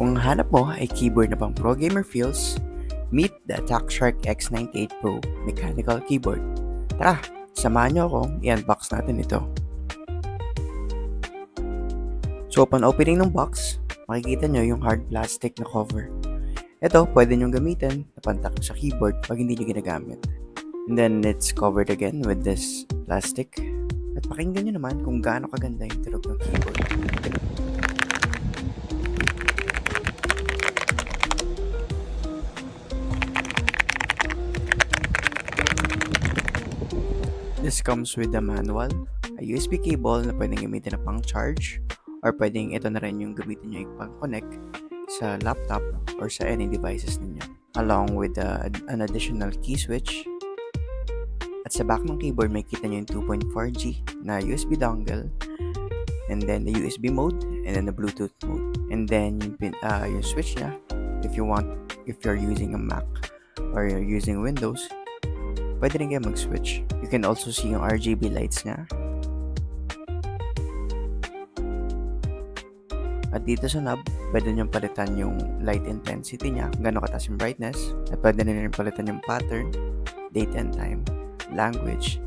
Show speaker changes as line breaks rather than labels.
Kung hanap mo ay keyboard na pang pro gamer feels, meet the Shark X98 Pro mechanical keyboard. Tara, samahan nyo akong i-unbox natin ito. So upon opening ng box, makikita nyo yung hard plastic na cover. Ito, pwede nyo gamitin na pantakip sa keyboard pag hindi nyo ginagamit. And then it's covered again with this plastic. At pakinggan nyo naman kung gaano kaganda yung tunog ng keyboard. This comes with a manual, a USB cable na pwedeng gamitin na pang charge, or pwedeng ito na rin yung gamitin nyo pang connect sa laptop or sa any devices ninyo, along with an additional key switch. At sa back ng keyboard may kita nyo yung 2.4G na USB dongle, and then the USB mode, and then the Bluetooth mode, and then yung switch nya if you're using a Mac or you're using Windows, pwede rin kayo mag-switch. You can also see yung RGB lights nya. At dito sa knob, pwede nyo palitan yung light intensity nya, kung gano'ng kataas yung brightness. At pwede rin palitan yung pattern, date and time, language,